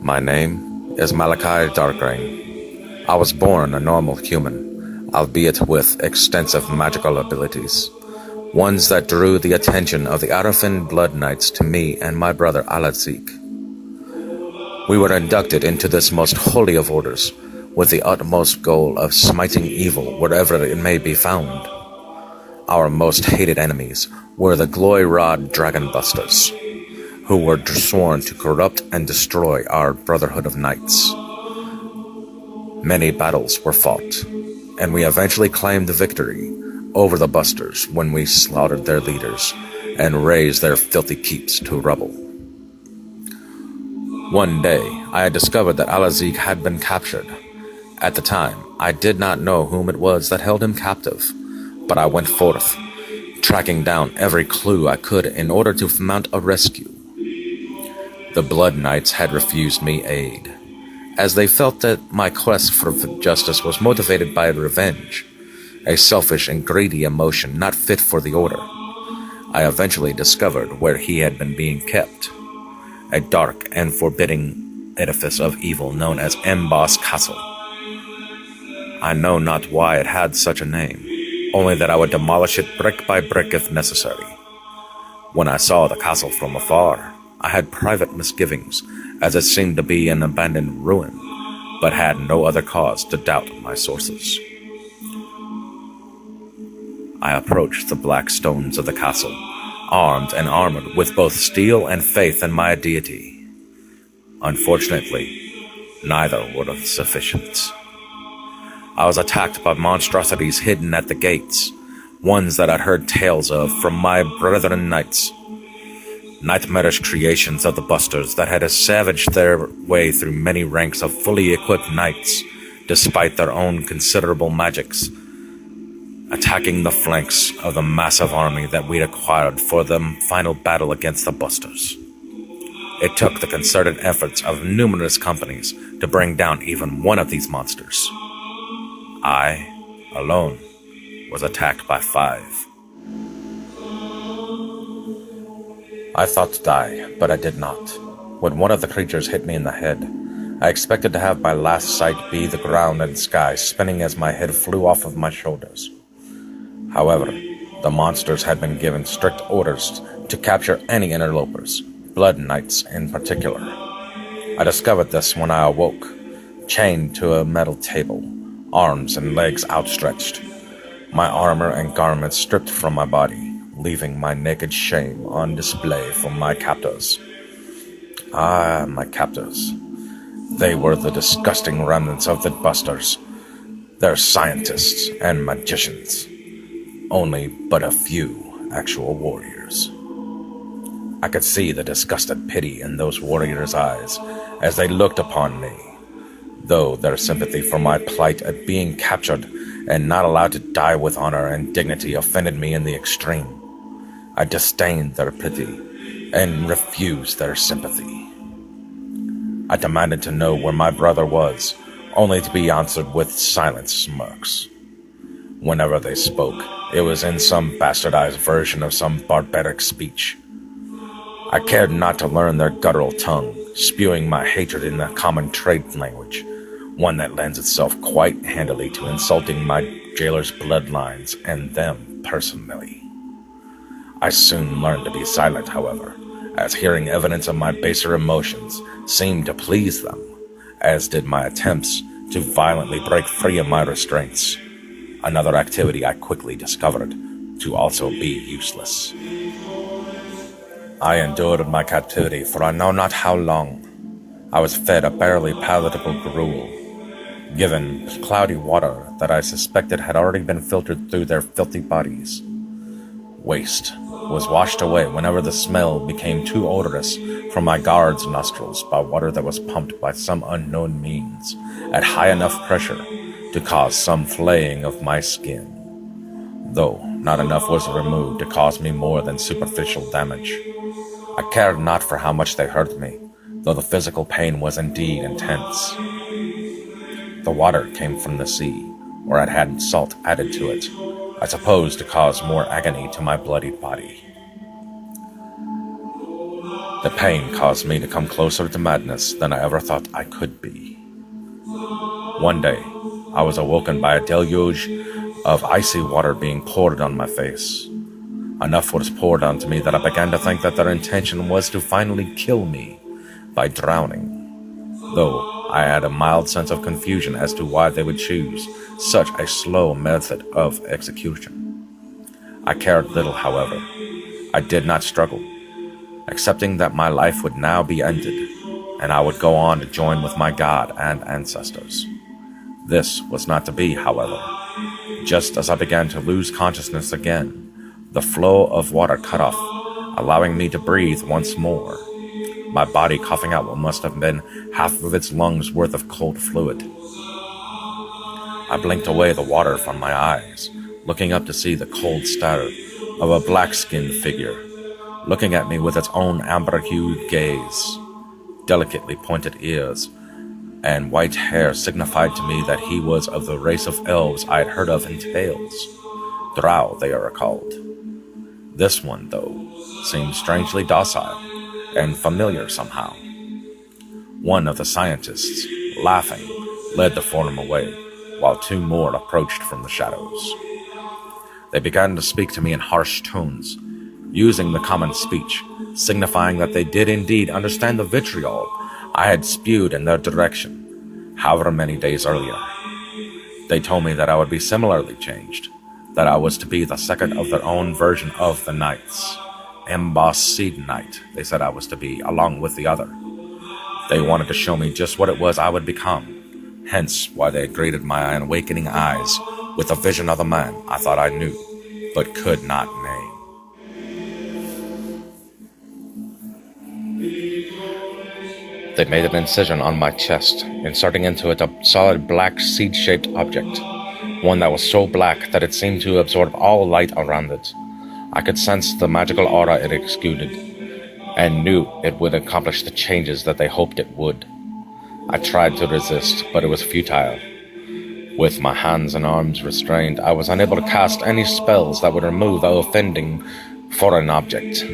My name is Malachi Darkreign. I was born a normal human, albeit with extensive magical abilities, ones that drew the attention of the Arafin Blood Knights to me and my brother Alazik. We were inducted into this most holy of orders, with the utmost goal of smiting evil wherever it may be found. Our most hated enemies were the Glory-Rod Dragonbusters, who were sworn to corrupt and destroy our Brotherhood of Knights. Many battles were fought, and we eventually claimed the victory over the Busters when we slaughtered their leaders and razed their filthy keeps to rubble. One day, I had discovered that Alazik had been captured. At the time, I did not know whom it was that held him captive, but I went forth, tracking down every clue I could in order to mount a rescue. The Blood Knights had refused me aid, as they felt that my quest for justice was motivated by revenge, a selfish and greedy emotion not fit for the Order. I eventually discovered where he had been being kept, a dark and forbidding edifice of evil known as Emboss Castle. I know not why it had such a name, only that I would demolish it brick by brick if necessary. When I saw the castle from afar, I had private misgivings, as it seemed to be an abandoned ruin, but had no other cause to doubt my sources. I approached the black stones of the castle, armed and armored with both steel and faith in my deity. Unfortunately, neither were sufficient. I was attacked by monstrosities hidden at the gates, ones that I'd heard tales of from my brethren knights. Nightmarish creations of the Busters that had savaged their way through many ranks of fully equipped knights, despite their own considerable magics, attacking the flanks of the massive army that we'd acquired for the final battle against the Busters. It took the concerted efforts of numerous companies to bring down even one of these monsters. I, alone, was attacked by 5. I thought to die, but I did not. When one of the creatures hit me in the head, I expected to have my last sight be the ground and sky spinning as my head flew off of my shoulders. However, the monsters had been given strict orders to capture any interlopers, Blood Knights in particular. I discovered this when I awoke, chained to a metal table, arms and legs outstretched, my armor and garments stripped from my body, leaving my naked shame on display for my captors. Ah, my captors. They were the disgusting remnants of the Busters. They're scientists and magicians. Only but a few actual warriors. I could see the disgusted pity in those warriors' eyes as they looked upon me, though their sympathy for my plight at being captured and not allowed to die with honor and dignity offended me in the extreme. I disdained their pity and refused their sympathy. I demanded to know where my brother was, only to be answered with silent smirks. Whenever they spoke, it was in some bastardized version of some barbaric speech. I cared not to learn their guttural tongue, spewing my hatred in the common trade language, one that lends itself quite handily to insulting my jailer's bloodlines and them personally. I soon learned to be silent, however, as hearing evidence of my baser emotions seemed to please them, as did my attempts to violently break free of my restraints, another activity I quickly discovered to also be useless. I endured my captivity for I know not how long. I was fed a barely palatable gruel, given cloudy water that I suspected had already been filtered through their filthy bodies. Waste was washed away whenever the smell became too odorous from my guard's nostrils by water that was pumped by some unknown means at high enough pressure to cause some flaying of my skin, though not enough was removed to cause me more than superficial damage. I cared not for how much they hurt me, though the physical pain was indeed intense. The water came from the sea, or it had salt added to it, I suppose to cause more agony to my bloodied body. The pain caused me to come closer to madness than I ever thought I could be. One day, I was awoken by a deluge of icy water being poured on my face. Enough was poured onto me that I began to think that their intention was to finally kill me by drowning, though I had a mild sense of confusion as to why they would choose such a slow method of execution. I cared little, however. I did not struggle, accepting that my life would now be ended, and I would go on to join with my God and ancestors. This was not to be, however. Just as I began to lose consciousness again, the flow of water cut off, allowing me to breathe once more, my body coughing out what must have been half of its lungs worth of cold fluid. I blinked away the water from my eyes, looking up to see the cold stare of a black-skinned figure, looking at me with its own amber-hued gaze. Delicately pointed ears and white hair signified to me that he was of the race of elves I had heard of in tales. Drow, they are called. This one, though, seemed strangely docile and familiar somehow. One of the scientists, laughing, led the form away, while two more approached from the shadows. They began to speak to me in harsh tones, using the common speech, signifying that they did indeed understand the vitriol I had spewed in their direction, however many days earlier. They told me that I would be similarly changed, that I was to be the second of their own version of the knights. Embossed Seed Knight, they said I was to be, along with the other. They wanted to show me just what it was I would become, hence why they had greeted my awakening eyes with a vision of the man I thought I knew, but could not name. They made an incision on my chest, inserting into it a solid black seed-shaped object, one that was so black that it seemed to absorb all light around it. I could sense the magical aura it exuded, and knew it would accomplish the changes that they hoped it would. I tried to resist, but it was futile. With my hands and arms restrained, I was unable to cast any spells that would remove the offending foreign object.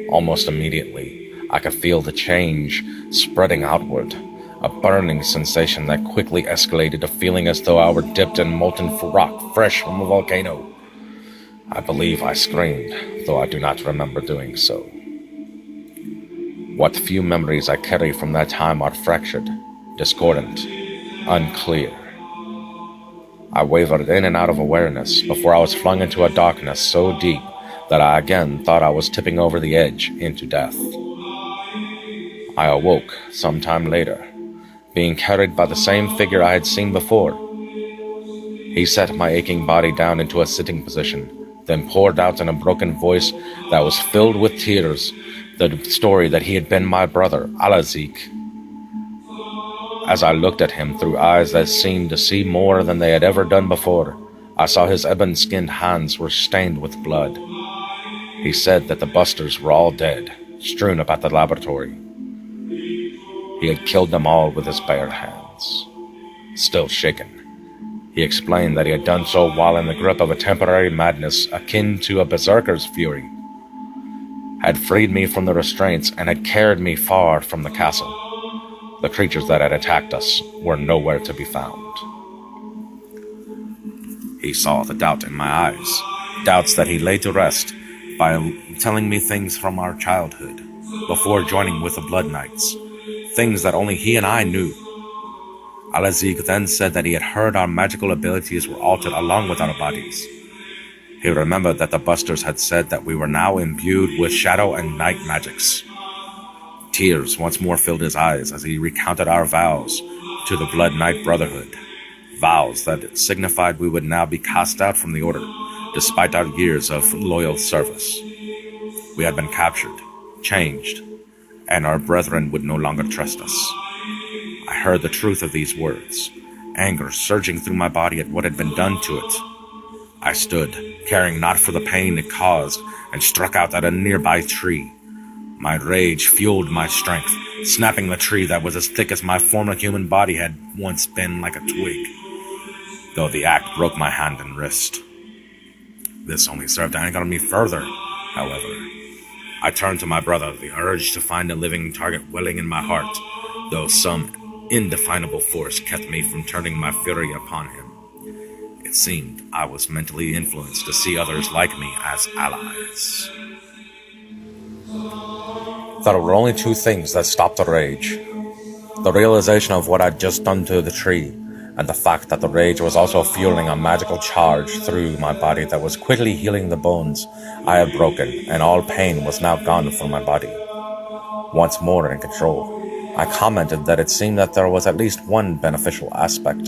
Almost immediately, I could feel the change spreading outward, a burning sensation that quickly escalated to feeling as though I were dipped in molten rock fresh from a volcano. I believe I screamed, though I do not remember doing so. What few memories I carry from that time are fractured, discordant, unclear. I wavered in and out of awareness before I was flung into a darkness so deep that I again thought I was tipping over the edge into death. I awoke some time later, being carried by the same figure I had seen before. He set my aching body down into a sitting position, then poured out in a broken voice that was filled with tears the story that he had been my brother, Alazik. As I looked at him through eyes that seemed to see more than they had ever done before, I saw his ebon-skinned hands were stained with blood. He said that the busters were all dead, strewn about the laboratory. He had killed them all with his bare hands. Still shaken, he explained that he had done so while in the grip of a temporary madness akin to a berserker's fury, had freed me from the restraints and had carried me far from the castle. The creatures that had attacked us were nowhere to be found. He saw the doubt in my eyes, doubts that he laid to rest by telling me things from our childhood, before joining with the Blood Knights, things that only he and I knew. Alazik then said that he had heard our magical abilities were altered along with our bodies. He remembered that the Busters had said that we were now imbued with shadow and night magics. Tears once more filled his eyes as he recounted our vows to the Blood Knight Brotherhood, vows that signified we would now be cast out from the Order, despite our years of loyal service. We had been captured, changed, and our brethren would no longer trust us. I heard the truth of these words, anger surging through my body at what had been done to it. I stood, caring not for the pain it caused, and struck out at a nearby tree. My rage fueled my strength, snapping the tree that was as thick as my former human body had once been like a twig, though the act broke my hand and wrist. This only served to anger me further, however. I turned to my brother, the urge to find a living target welling in my heart, though some indefinable force kept me from turning my fury upon him. It seemed I was mentally influenced to see others like me as allies. There were only two things that stopped the rage. The realization of what I'd just done to the tree, and the fact that the rage was also fueling a magical charge through my body that was quickly healing the bones I had broken, and all pain was now gone from my body. Once more in control, I commented that it seemed that there was at least one beneficial aspect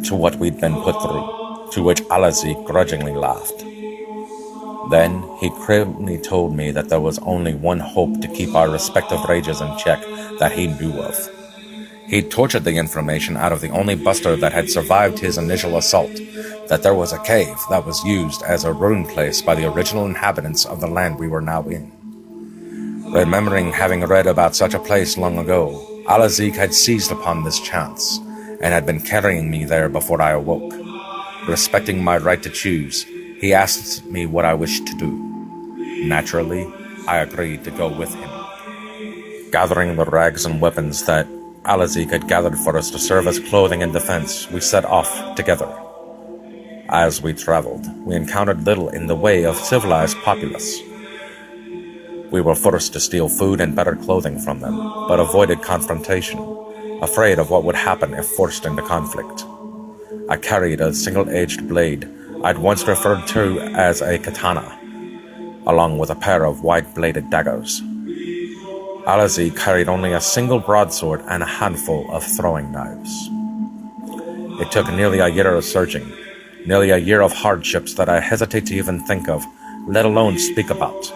to what we'd been put through, to which Alazi grudgingly laughed. Then he grimly told me that there was only one hope to keep our respective rages in check that he knew of. He'd tortured the information out of the only buster that had survived his initial assault, that there was a cave that was used as a ruin place by the original inhabitants of the land we were now in. Remembering having read about such a place long ago, Alazik had seized upon this chance, and had been carrying me there before I awoke. Respecting my right to choose, he asked me what I wished to do. Naturally, I agreed to go with him. Gathering the rags and weapons that Alazik had gathered for us to serve as clothing and defense, we set off together. As we traveled, we encountered little in the way of civilized populace. We were forced to steal food and better clothing from them, but avoided confrontation, afraid of what would happen if forced into conflict. I carried a single-edged blade I'd once referred to as a katana, along with a pair of wide-bladed daggers. Alazi carried only a single broadsword and a handful of throwing knives. It took nearly a year of searching, nearly a year of hardships that I hesitate to even think of, let alone speak about.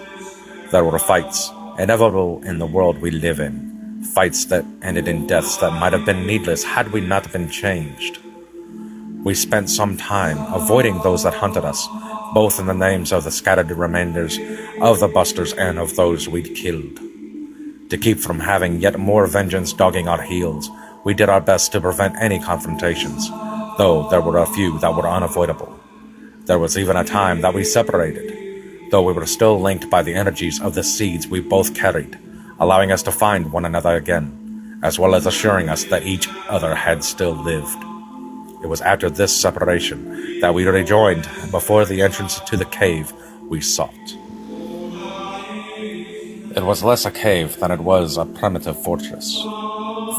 There were fights, inevitable in the world we live in, fights that ended in deaths that might have been needless had we not been changed. We spent some time avoiding those that hunted us, both in the names of the scattered remainders of the busters and of those we'd killed. To keep from having yet more vengeance dogging our heels, we did our best to prevent any confrontations, though there were a few that were unavoidable. There was even a time that we separated, though we were still linked by the energies of the seeds we both carried, allowing us to find one another again, as well as assuring us that each other had still lived. It was after this separation that we rejoined before the entrance to the cave we sought. It was less a cave than it was a primitive fortress.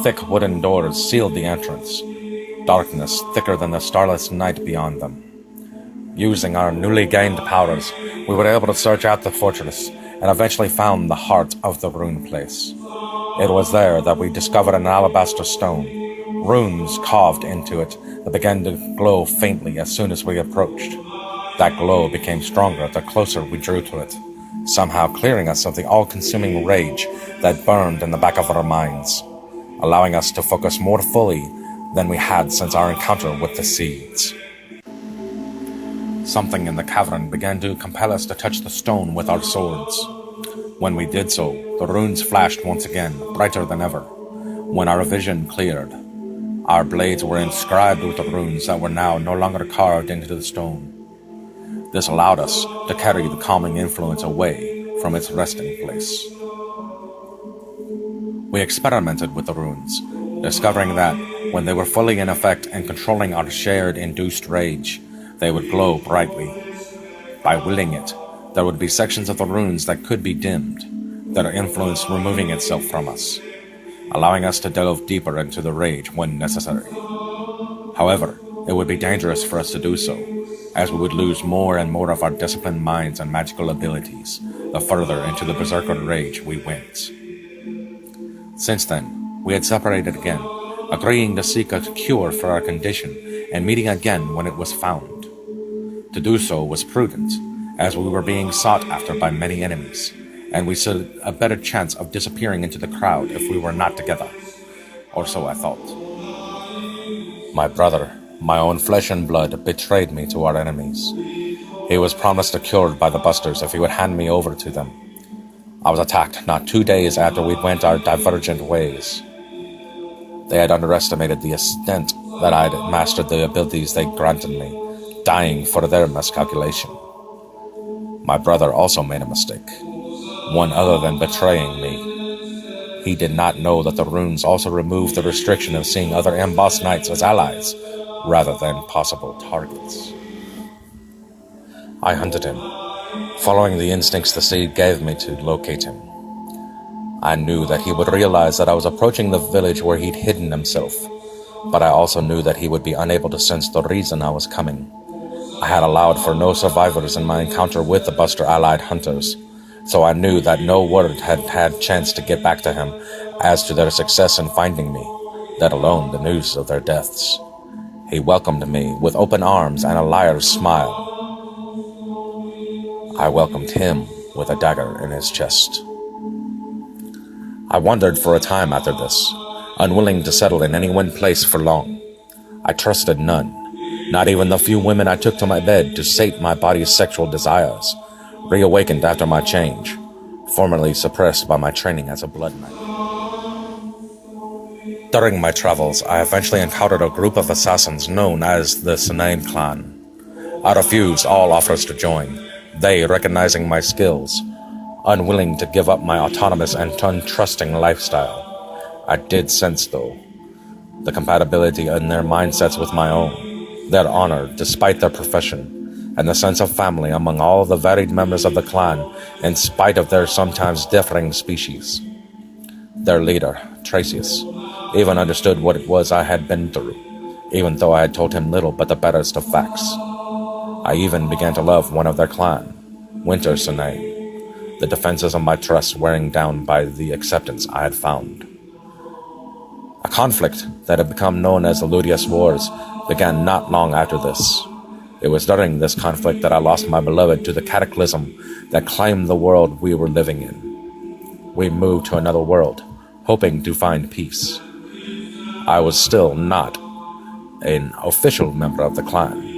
Thick wooden doors sealed the entrance, darkness thicker than the starless night beyond them. Using our newly gained powers, we were able to search out the fortress and eventually found the heart of the rune place. It was there that we discovered an alabaster stone, runes carved into it that began to glow faintly as soon as we approached. That glow became stronger the closer we drew to it, somehow clearing us of the all-consuming rage that burned in the back of our minds, allowing us to focus more fully than we had since our encounter with the seeds. Something in the cavern began to compel us to touch the stone with our swords. When we did so, the runes flashed once again, brighter than ever. When our vision cleared, our blades were inscribed with the runes that were now no longer carved into the stone. This allowed us to carry the calming influence away from its resting place. We experimented with the runes, discovering that when they were fully in effect and controlling our shared induced rage, they would glow brightly. By willing it, there would be sections of the runes that could be dimmed, their influence removing itself from us, allowing us to delve deeper into the rage when necessary. However, it would be dangerous for us to do so, as we would lose more and more of our disciplined minds and magical abilities the further into the berserker rage we went. Since then, we had separated again, agreeing to seek a cure for our condition and meeting again when it was found. To do so was prudent, as we were being sought after by many enemies, and we stood a better chance of disappearing into the crowd if we were not together. Or so I thought. My brother, my own flesh and blood, betrayed me to our enemies. He was promised a cure by the busters if he would hand me over to them. I was attacked not 2 days after we went our divergent ways. They had underestimated the extent that I'd mastered the abilities they granted me, dying for their miscalculation. My brother also made a mistake. one other than betraying me. He did not know that the runes also removed the restriction of seeing other embossed knights as allies, rather than possible targets. I hunted him, following the instincts the seed gave me to locate him. I knew that he would realize that I was approaching the village where he'd hidden himself, but I also knew that he would be unable to sense the reason I was coming. I had allowed for no survivors in my encounter with the Buster allied hunters, so I knew that no word had had chance to get back to him as to their success in finding me, let alone the news of their deaths. He welcomed me with open arms and a liar's smile. I welcomed him with a dagger in his chest. I wandered for a time after this, unwilling to settle in any one place for long. I trusted none, not even the few women I took to my bed to sate my body's sexual desires, reawakened after my change, formerly suppressed by my training as a blood knight. During my travels, I eventually encountered a group of assassins known as the Sinane clan. I refused all offers to join, they recognizing my skills, unwilling to give up my autonomous and untrusting lifestyle. I did sense, though, the compatibility in their mindsets with my own, their honor despite their profession, and the sense of family among all the varied members of the clan in spite of their sometimes differing species. Their leader, Tracius, even understood what it was I had been through, even though I had told him little but the barest of facts. I even began to love one of their clan, Winter Sinane, the defenses of my trust wearing down by the acceptance I had found. A conflict that had become known as the Ludius Wars began not long after this. It was during this conflict that I lost my beloved to the cataclysm that claimed the world we were living in. We moved to another world, hoping to find peace. I was still not an official member of the clan,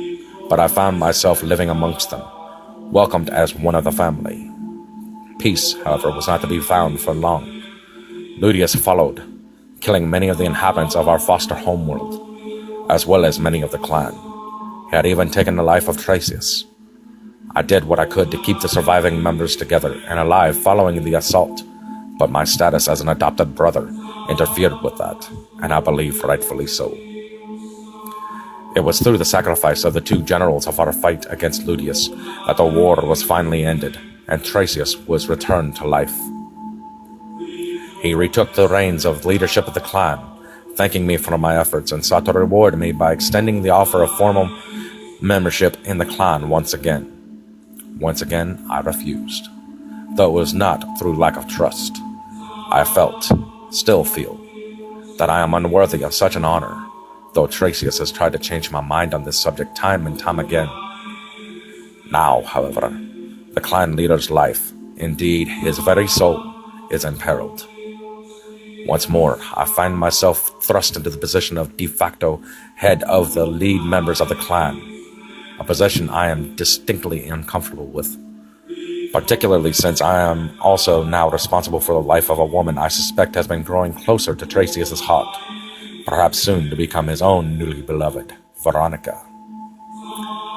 but I found myself living amongst them, welcomed as one of the family. Peace, however, was not to be found for long. Ludius followed, killing many of the inhabitants of our foster homeworld, as well as many of the clan. He had even taken the life of Tracius. I did what I could to keep the surviving members together and alive following the assault, but my status as an adopted brother interfered with that, and I believe rightfully so. It was through the sacrifice of the two generals of our fight against Ludius that the war was finally ended, and Tracius was returned to life. He retook the reins of leadership of the clan, thanking me for my efforts, and sought to reward me by extending the offer of formal membership in the clan once again. Once again, I refused, though it was not through lack of trust. I still feel, that I am unworthy of such an honor, though Tracius has tried to change my mind on this subject time and time again. Now, however, the clan leader's life, indeed his very soul, is imperiled. Once more, I find myself thrust into the position of de facto head of the lead members of the clan, a position I am distinctly uncomfortable with, particularly since I am also now responsible for the life of a woman I suspect has been growing closer to Tracius's heart, perhaps soon to become his own newly beloved, Veronica.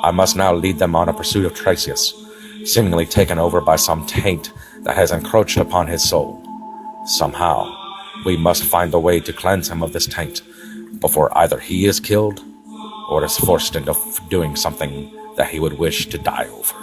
I must now lead them on a pursuit of Tracius, seemingly taken over by some taint that has encroached upon his soul. Somehow, we must find a way to cleanse him of this taint before either he is killed or is forced into doing something that he would wish to die over.